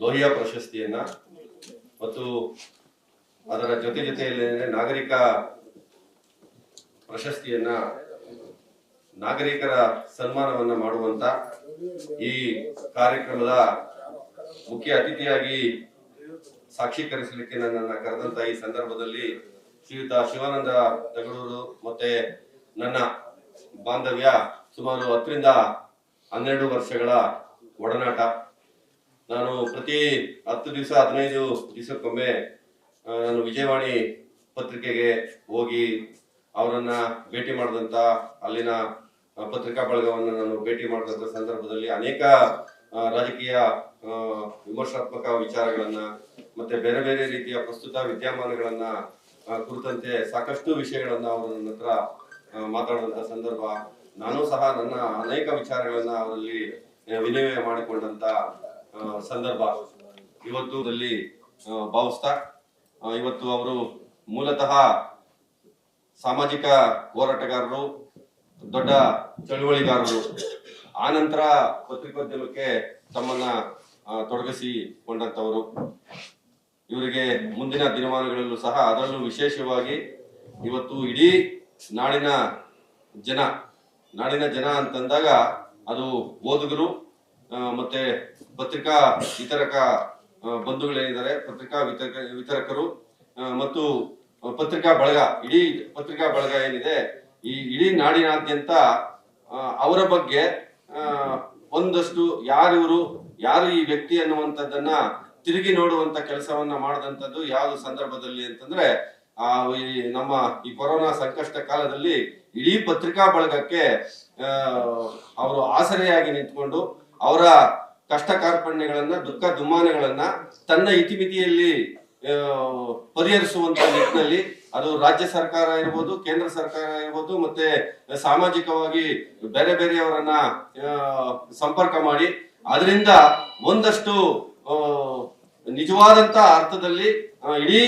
ಲೋಹಿಯಾ ಪ್ರಶಸ್ತಿಯನ್ನ ಮತ್ತು ಅದರ ಜೊತೆಯಲ್ಲಿ ನಾಗರಿಕ ಪ್ರಶಸ್ತಿಯನ್ನ ನಾಗರಿಕರ ಸನ್ಮಾನವನ್ನ ಮಾಡುವಂತ ಈ ಕಾರ್ಯಕ್ರಮದ ಮುಖ್ಯ ಅತಿಥಿಯಾಗಿ ಸಾಕ್ಷೀಕರಿಸಲಿಕ್ಕೆ ನನ್ನನ್ನು ಕರೆದಂತ ಈ ಸಂದರ್ಭದಲ್ಲಿ ಶ್ರೀಯುತ ಶಿವಾನಂದ ತಗಡೂರು ಮತ್ತೆ ನನ್ನ ಬಾಂಧವ್ಯ ಸುಮಾರು 10 ರಿಂದ 12 ವರ್ಷಗಳ ಒಡನಾಟ. ನಾನು ಪ್ರತಿ 10 ದಿವಸ 15 ದಿವಸಕ್ಕೊಮ್ಮೆ ನಾನು ವಿಜಯವಾಣಿ ಪತ್ರಿಕೆಗೆ ಹೋಗಿ ಅವರನ್ನ ಭೇಟಿ ಮಾಡಿದಂತ ಅಲ್ಲಿನ ಪತ್ರಿಕಾ ಬಳಗವನ್ನು ನಾನು ಭೇಟಿ ಮಾಡಿದಂತ ಸಂದರ್ಭದಲ್ಲಿ ಅನೇಕ ರಾಜಕೀಯ ವಿಮರ್ಶಾತ್ಮಕ ವಿಚಾರಗಳನ್ನ ಮತ್ತೆ ಬೇರೆ ಬೇರೆ ರೀತಿಯ ಪ್ರಸ್ತುತ ವಿದ್ಯಮಾನಗಳನ್ನ ಕುರಿತಂತೆ ಸಾಕಷ್ಟು ವಿಷಯಗಳನ್ನ ಅವರು ನನ್ನ ಹತ್ರ ಮಾತಾಡುವಂತ ಸಂದರ್ಭ. ನಾನು ಸಹ ನನ್ನ ಅನೇಕ ವಿಚಾರಗಳನ್ನ ಅವರಲ್ಲಿ ವಿನಿಮಯ ಮಾಡಿಕೊಂಡಂತ ಸಂದರ್ಭ ಇವತ್ತು ಭಾವಿಸ್ತಾ, ಇವತ್ತು ಅವರು ಮೂಲತಃ ಸಾಮಾಜಿಕ ಹೋರಾಟಗಾರರು, ದೊಡ್ಡ ಚಳುವಳಿಗಾರರು. ಆ ನಂತರ ಪತ್ರಿಕೋದ್ಯಮಕ್ಕೆ ತಮ್ಮನ್ನ ತೊಡಗಿಸಿಕೊಂಡಂತವರು. ಇವರಿಗೆ ಮುಂದಿನ ದಿನಮಾನಗಳಲ್ಲೂ ಸಹ ಅದರಲ್ಲೂ ವಿಶೇಷವಾಗಿ ಇವತ್ತು ಇಡೀ ನಾಡಿನ ಜನ ಅಂತಂದಾಗ ಅದು ಓದುಗರು ಮತ್ತೆ ಪತ್ರಿಕಾ ವಿತರಕ ಬಂಧುಗಳೇನಿದ್ದಾರೆ, ಪತ್ರಿಕಾ ವಿತರಕರು ಮತ್ತು ಪತ್ರಿಕಾ ಬಳಗ, ಇಡೀ ಪತ್ರಿಕಾ ಬಳಗ ಏನಿದೆ ಈ ಇಡೀ ನಾಡಿನಾದ್ಯಂತ ಅವರ ಬಗ್ಗೆ ಒಂದಷ್ಟು ಯಾರು ಈ ವ್ಯಕ್ತಿ ಅನ್ನುವಂಥದ್ದನ್ನ ತಿರುಗಿ ನೋಡುವಂತ ಕೆಲಸವನ್ನ ಮಾಡದಂತದ್ದು ಯಾವ್ದು ಸಂದರ್ಭದಲ್ಲಿ ಅಂತಂದ್ರೆ ನಮ್ಮ ಈ ಕೊರೋನಾ ಸಂಕಷ್ಟ ಕಾಲದಲ್ಲಿ ಇಡೀ ಪತ್ರಿಕಾ ಬಳಗಕ್ಕೆ ಅವರು ಆಸರೆಯಾಗಿ ನಿಂತ್ಕೊಂಡು ಅವರ ಕಷ್ಟ ಕಾರ್ಪಣ್ಯಗಳನ್ನ, ದುಃಖ ದುಮ್ಮಾನಗಳನ್ನ ತನ್ನ ಇತಿಮಿತಿಯಲ್ಲಿ ಪರಿಹರಿಸುವಂತ ನಿಟ್ಟಿನಲ್ಲಿ ಅದು ರಾಜ್ಯ ಸರ್ಕಾರ ಇರ್ಬೋದು, ಕೇಂದ್ರ ಸರ್ಕಾರ ಇರ್ಬೋದು, ಮತ್ತೆ ಸಾಮಾಜಿಕವಾಗಿ ಬೇರೆ ಬೇರೆಯವರನ್ನ ಸಂಪರ್ಕ ಮಾಡಿ ಅದರಿಂದ ಒಂದಷ್ಟು ನಿಜವಾದಂತ ಅರ್ಥದಲ್ಲಿ ಇಡೀ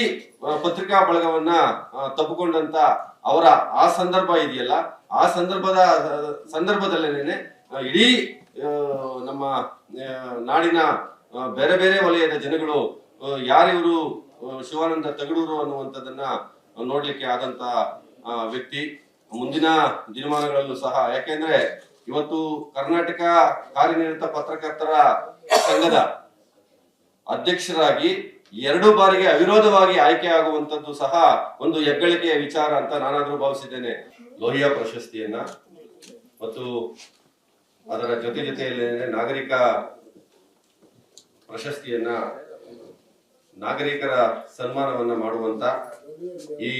ಪತ್ರಿಕಾ ಬಳಗವನ್ನ ತಪ್ಪಿಕೊಂಡಂತ ಅವರ ಆ ಸಂದರ್ಭ ಇದೆಯಲ್ಲ, ಆ ಸಂದರ್ಭದಲ್ಲೇನೆ ಇಡೀ ನಮ್ಮ ನಾಡಿನ ಬೇರೆ ಬೇರೆ ವಲಯದ ಜನಗಳು ಯಾರಿವರು ಶಿವಾನಂದ ತಗಡೂರು ಅನ್ನುವಂಥದ್ದನ್ನ ನೋಡ್ಲಿಕ್ಕೆ ಆದಂತ ವ್ಯಕ್ತಿ. ಮುಂದಿನ ದಿನಮಾನಗಳಲ್ಲೂ ಸಹ, ಯಾಕೆಂದ್ರೆ ಇವತ್ತು ಕರ್ನಾಟಕ ಕಾರ್ಯನಿರತ ಪತ್ರಕರ್ತರ ಸಂಘದ ಅಧ್ಯಕ್ಷರಾಗಿ 2 ಬಾರಿಗೆ ಅವಿರೋಧವಾಗಿ ಆಯ್ಕೆ ಆಗುವಂತದ್ದು ಸಹ ಒಂದು ಹೆಗ್ಗಳಿಕೆಯ ವಿಚಾರ ಅಂತ ನಾನಾದ್ರೂ ಭಾವಿಸಿದ್ದೇನೆ. ಲೋಹಿಯಾ ಪ್ರಶಸ್ತಿಯನ್ನ ಮತ್ತು ಅದರ ಜೊತೆಯಲ್ಲಿ ನಾಗರಿಕ ಪ್ರಶಸ್ತಿಯನ್ನ ನಾಗರಿಕರ ಸನ್ಮಾನವನ್ನ ಮಾಡುವಂತ ಈ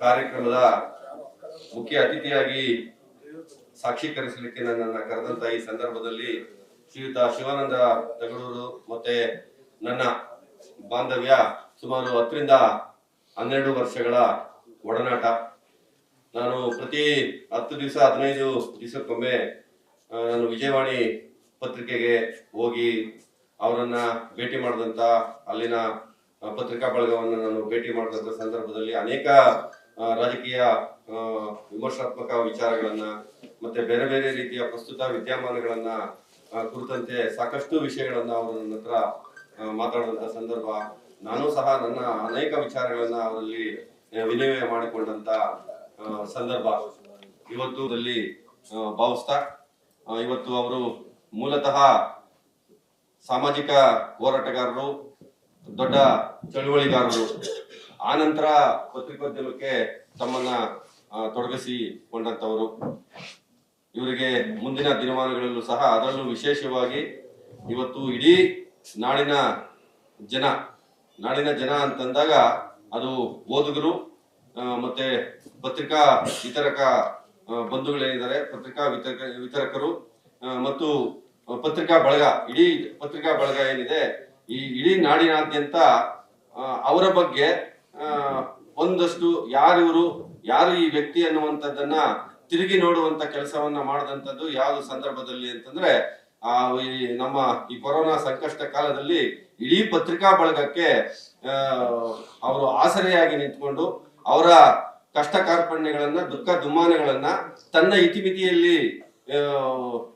ಕಾರ್ಯಕ್ರಮದ ಮುಖ್ಯ ಅತಿಥಿಯಾಗಿ ಸಾಕ್ಷೀಕರಿಸಲಿಕ್ಕೆ ನನ್ನನ್ನು ಕರೆದಂತ ಈ ಸಂದರ್ಭದಲ್ಲಿ ಶ್ರೀಯುತ ಶಿವಾನಂದ ತಗಡೂರು ಮತ್ತೆ ನನ್ನ ಬಾಂಧವ್ಯ ಸುಮಾರು 10 ರಿಂದ 12 ವರ್ಷಗಳ ಒಡನಾಟ. ನಾನು ಪ್ರತಿ 10 ದಿವಸ 15 ದಿವಸಕ್ಕೊಮ್ಮೆ ನಾನು ವಿಜಯವಾಣಿ ಪತ್ರಿಕೆಗೆ ಹೋಗಿ ಅವರನ್ನ ಭೇಟಿ ಮಾಡಿದಂತ ಅಲ್ಲಿನ ಪತ್ರಿಕಾ ಬಳಗವನ್ನು ನಾನು ಭೇಟಿ ಮಾಡಿದಂತ ಸಂದರ್ಭದಲ್ಲಿ ಅನೇಕ ರಾಜಕೀಯ ವಿಮರ್ಶಾತ್ಮಕ ವಿಚಾರಗಳನ್ನ ಮತ್ತೆ ಬೇರೆ ಬೇರೆ ರೀತಿಯ ಪ್ರಸ್ತುತ ವಿದ್ಯಮಾನಗಳನ್ನ ಕುರಿತಂತೆ ಸಾಕಷ್ಟು ವಿಷಯಗಳನ್ನ ಅವರು ನನ್ನ ಹತ್ರ ಮಾತಾಡುವಂತ ಸಂದರ್ಭ. ನಾನು ಸಹ ನನ್ನ ಅನೇಕ ವಿಚಾರಗಳನ್ನ ಅವರಲ್ಲಿ ವಿನಿಮಯ ಮಾಡಿಕೊಂಡಂತ ಸಂದರ್ಭ ಇವತ್ತು ಭಾವಿಸ್ತಾ, ಇವತ್ತು ಅವರು ಮೂಲತಃ ಸಾಮಾಜಿಕ ಹೋರಾಟಗಾರರು, ದೊಡ್ಡ ಚಳುವಳಿಗಾರರು. ಆ ನಂತರ ಪತ್ರಿಕೋದ್ಯಮಕ್ಕೆ ತಮ್ಮನ್ನ ತೊಡಗಿಸಿಕೊಂಡಂತವರು. ಇವರಿಗೆ ಮುಂದಿನ ದಿನಮಾನಗಳಲ್ಲೂ ಸಹ ಅದರಲ್ಲೂ ವಿಶೇಷವಾಗಿ ಇವತ್ತು ಇಡೀ ನಾಡಿನ ಜನ ಅಂತಂದಾಗ ಅದು ಓದುಗರು ಮತ್ತೆ ಪತ್ರಿಕಾ ವಿತರಕ ಬಂಧುಗಳೇನಿದ್ದಾರೆ, ಪತ್ರಿಕಾ ವಿತರಕರು ಮತ್ತು ಪತ್ರಿಕಾ ಬಳಗ, ಇಡೀ ಪತ್ರಿಕಾ ಬಳಗ ಏನಿದೆ ಈ ಇಡೀ ನಾಡಿನಾದ್ಯಂತ ಅವರ ಬಗ್ಗೆ ಒಂದಷ್ಟು ಯಾರು ಈ ವ್ಯಕ್ತಿ ಅನ್ನುವಂಥದ್ದನ್ನ ತಿರುಗಿ ನೋಡುವಂತ ಕೆಲಸವನ್ನ ಮಾಡದಂತದ್ದು ಯಾವ್ದು ಸಂದರ್ಭದಲ್ಲಿ ಅಂತಂದ್ರೆ ನಮ್ಮ ಈ ಕೊರೋನಾ ಸಂಕಷ್ಟ ಕಾಲದಲ್ಲಿ ಇಡೀ ಪತ್ರಿಕಾ ಬಳಗಕ್ಕೆ ಅವರು ಆಸರೆಯಾಗಿ ನಿಂತ್ಕೊಂಡು ಅವರ ಕಷ್ಟ ಕಾರ್ಪಣ್ಯಗಳನ್ನ, ದುಃಖ ದುಮ್ಮಾನಗಳನ್ನ ತನ್ನ ಇತಿಮಿತಿಯಲ್ಲಿ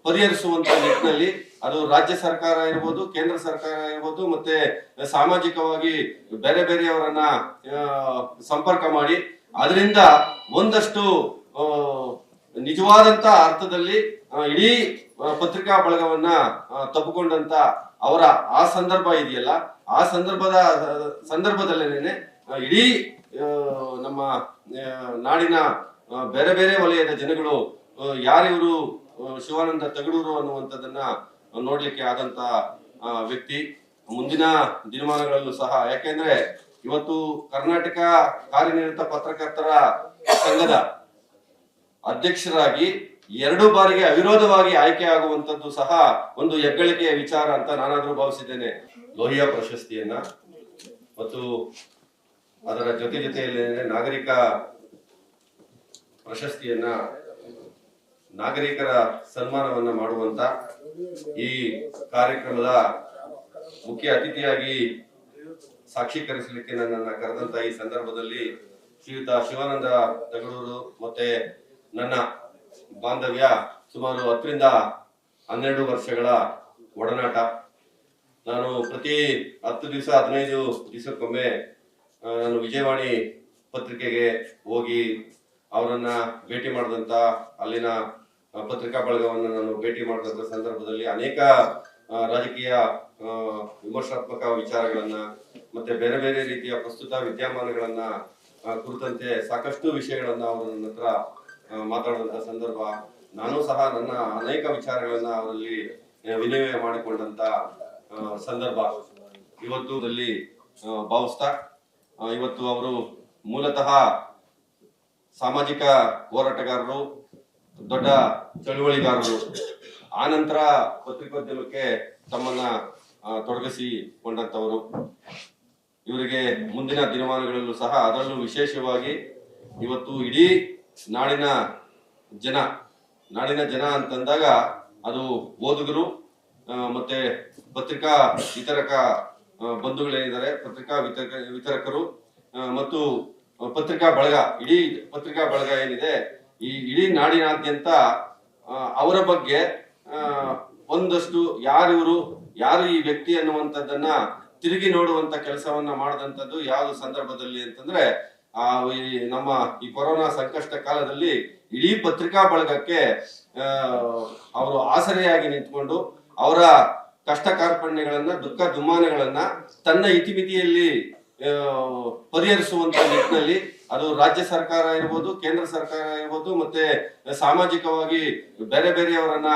ಪರಿಹರಿಸುವಂತ ನಿಟ್ಟಿನಲ್ಲಿ ಅದು ರಾಜ್ಯ ಸರ್ಕಾರ ಇರ್ಬೋದು, ಕೇಂದ್ರ ಸರ್ಕಾರ ಇರ್ಬೋದು, ಮತ್ತೆ ಸಾಮಾಜಿಕವಾಗಿ ಬೇರೆ ಬೇರೆಯವರನ್ನ ಸಂಪರ್ಕ ಮಾಡಿ ಅದರಿಂದ ಒಂದಷ್ಟು ನಿಜವಾದಂತ ಅರ್ಥದಲ್ಲಿ ಇಡೀ ಪತ್ರಿಕಾ ಬಳಗವನ್ನ ತಪ್ಪುಕೊಂಡಂತ ಅವರ ಆ ಸಂದರ್ಭ ಇದೆಯಲ್ಲ, ಆ ಸಂದರ್ಭದಲ್ಲೇನೆ ಇಡೀ ನಮ್ಮ ನಾಡಿನ ಬೇರೆ ಬೇರೆ ವಲಯದ ಜನಗಳು ಯಾರಿವರು ಶಿವಾನಂದ ತಗಡೂರು ಅನ್ನುವಂಥದ್ದನ್ನ ನೋಡ್ಲಿಕ್ಕೆ ಆದಂತ ವ್ಯಕ್ತಿ. ಮುಂದಿನ ದಿನಮಾನಗಳಲ್ಲೂ ಸಹ, ಯಾಕೆಂದ್ರೆ ಇವತ್ತು ಕರ್ನಾಟಕ ಕಾರ್ಯನಿರತ ಪತ್ರಕರ್ತರ ಸಂಘದ ಅಧ್ಯಕ್ಷರಾಗಿ 2 ಬಾರಿಗೆ ಅವಿರೋಧವಾಗಿ ಆಯ್ಕೆ ಆಗುವಂತದ್ದು ಸಹ ಒಂದು ಹೆಗ್ಗಳಿಕೆಯ ವಿಚಾರ ಅಂತ ನಾನಾದ್ರೂ ಭಾವಿಸಿದ್ದೇನೆ. ಲೋಹಿಯಾ ಪ್ರಶಸ್ತಿಯನ್ನ ಮತ್ತು ಅದರ ಜೊತೆಯಲ್ಲಿ ನಾಗರಿಕ ಪ್ರಶಸ್ತಿಯನ್ನ, ನಾಗರಿಕರ ಸನ್ಮಾನವನ್ನ ಮಾಡುವಂತ ಈ ಕಾರ್ಯಕ್ರಮದ ಮುಖ್ಯ ಅತಿಥಿಯಾಗಿ ಸಾಕ್ಷೀಕರಿಸಲಿಕ್ಕೆ ನನ್ನನ್ನು ಕರೆದಂತ ಈ ಸಂದರ್ಭದಲ್ಲಿ ಶ್ರೀಯುತ ಶಿವಾನಂದ ತಗಡೂರು ಮತ್ತೆ ನನ್ನ ಬಾಂಧವ್ಯ ಸುಮಾರು 10 ರಿಂದ 12 ವರ್ಷಗಳ ಒಡನಾಟ. ನಾನು ಪ್ರತಿ 10 ದಿವಸ 15 ದಿವಸಕ್ಕೊಮ್ಮೆ ನಾನು ವಿಜಯವಾಣಿ ಪತ್ರಿಕೆಗೆ ಹೋಗಿ ಅವರನ್ನ ಭೇಟಿ ಮಾಡಿದಂತ, ಅಲ್ಲಿನ ಪತ್ರಿಕಾ ಬಳಗವನ್ನು ನಾನು ಭೇಟಿ ಮಾಡಿದಂತ ಸಂದರ್ಭದಲ್ಲಿ ಅನೇಕ ರಾಜಕೀಯ ವಿಮರ್ಶಾತ್ಮಕ ವಿಚಾರಗಳನ್ನ ಮತ್ತೆ ಬೇರೆ ಬೇರೆ ರೀತಿಯ ಪ್ರಸ್ತುತ ವಿದ್ಯಮಾನಗಳನ್ನ ಕುರಿತಂತೆ ಸಾಕಷ್ಟು ವಿಷಯಗಳನ್ನ ಅವರ ನನ್ನ ಹತ್ರ ಮಾತಾಡುವಂತ ಸಂದರ್ಭ. ನಾನು ಸಹ ನನ್ನ ಅನೇಕ ವಿಚಾರಗಳನ್ನ ಅವರಲ್ಲಿ ವಿನಿಮಯ ಮಾಡಿಕೊಂಡಂತ ಸಂದರ್ಭ ಇವತ್ತು ಭಾವಿಸ್ತಾ, ಇವತ್ತು ಅವರು ಮೂಲತಃ ಸಾಮಾಜಿಕ ಹೋರಾಟಗಾರರು, ದೊಡ್ಡ ಚಳುವಳಿಗಾರರು. ಆ ನಂತರ ಪತ್ರಿಕೋದ್ಯಮಕ್ಕೆ ತಮ್ಮನ್ನ ತೊಡಗಿಸಿಕೊಂಡಂತವರು. ಇವರಿಗೆ ಮುಂದಿನ ದಿನಮಾನಗಳಲ್ಲೂ ಸಹ, ಅದರಲ್ಲೂ ವಿಶೇಷವಾಗಿ ಇವತ್ತು ಇಡೀ ನಾಡಿನ ಜನ ಅಂತಂದಾಗ ಅದು ಓದುಗರು ಮತ್ತೆ ಪತ್ರಿಕಾ ವಿತರಕ ಬಂಧುಗಳೇನಿದ್ದಾರೆ, ಪತ್ರಿಕಾ ವಿತರಕರು ಮತ್ತು ಪತ್ರಿಕಾ ಬಳಗ, ಇಡೀ ಪತ್ರಿಕಾ ಬಳಗ ಏನಿದೆ, ಈ ಇಡೀ ನಾಡಿನಾದ್ಯಂತ ಅವರ ಬಗ್ಗೆ ಒಂದಷ್ಟು ಯಾರು ಈ ವ್ಯಕ್ತಿ ಅನ್ನುವಂಥದ್ದನ್ನ ತಿರುಗಿ ನೋಡುವಂತ ಕೆಲಸವನ್ನ ಮಾಡದಂತದ್ದು ಯಾವ್ದು ಸಂದರ್ಭದಲ್ಲಿ ಅಂತಂದ್ರೆ ನಮ್ಮ ಈ ಕೊರೋನಾ ಸಂಕಷ್ಟ ಕಾಲದಲ್ಲಿ ಇಡೀ ಪತ್ರಿಕಾ ಬಳಗಕ್ಕೆ ಅವರು ಆಸರೆಯಾಗಿ ನಿಂತ್ಕೊಂಡು ಅವರ ಕಷ್ಟ ಕಾರ್ಪಣ್ಯಗಳನ್ನ, ದುಃಖ ದುಮ್ಮಾನಗಳನ್ನ ತನ್ನ ಇತಿಮಿತಿಯಲ್ಲಿ ಪರಿಹರಿಸುವಂತ ನಿಟ್ಟಿನಲ್ಲಿ ಅದು ರಾಜ್ಯ ಸರ್ಕಾರ ಇರ್ಬೋದು, ಕೇಂದ್ರ ಸರ್ಕಾರ ಇರ್ಬೋದು, ಮತ್ತೆ ಸಾಮಾಜಿಕವಾಗಿ ಬೇರೆ ಬೇರೆಯವರನ್ನ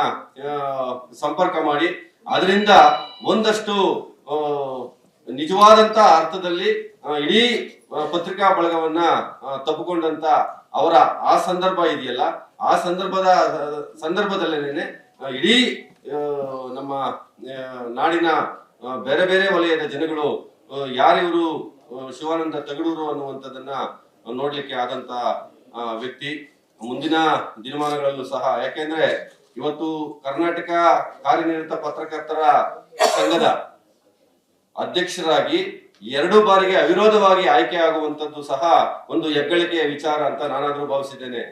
ಸಂಪರ್ಕ ಮಾಡಿ ಅದರಿಂದ ಒಂದಷ್ಟು ನಿಜವಾದಂತ ಅರ್ಥದಲ್ಲಿ ಇಡೀ ಪತ್ರಿಕಾ ಬಳಗವನ್ನ ತಪ್ಪುಕೊಂಡಂತ ಅವರ ಆ ಸಂದರ್ಭ ಇದೆಯಲ್ಲ, ಆ ಸಂದರ್ಭದಲ್ಲೇನೆ ಇಡೀ ನಮ್ಮ ನಾಡಿನ ಬೇರೆ ಬೇರೆ ವಲಯದ ಜನಗಳು ಯಾರಿವರು ಶಿವಾನಂದ ತಗಡೂರು ಅನ್ನುವಂಥದ್ದನ್ನ ನೋಡ್ಲಿಕ್ಕೆ ಆದಂತ ವ್ಯಕ್ತಿ. ಮುಂದಿನ ದಿನಮಾನಗಳಲ್ಲೂ ಸಹ, ಯಾಕೆಂದ್ರೆ ಇವತ್ತು ಕರ್ನಾಟಕ ಕಾರ್ಯನಿರತ ಪತ್ರಕರ್ತರ ಸಂಘದ ಅಧ್ಯಕ್ಷರಾಗಿ 2 ಬಾರಿಗೆ ಅವಿರೋಧವಾಗಿ ಆಯ್ಕೆ ಆಗುವಂತದ್ದು ಸಹ ಒಂದು ಹೆಗ್ಗಳಿಕೆಯ ವಿಚಾರ ಅಂತ ನಾನಾದ್ರೂ ಭಾವಿಸಿದ್ದೇನೆ.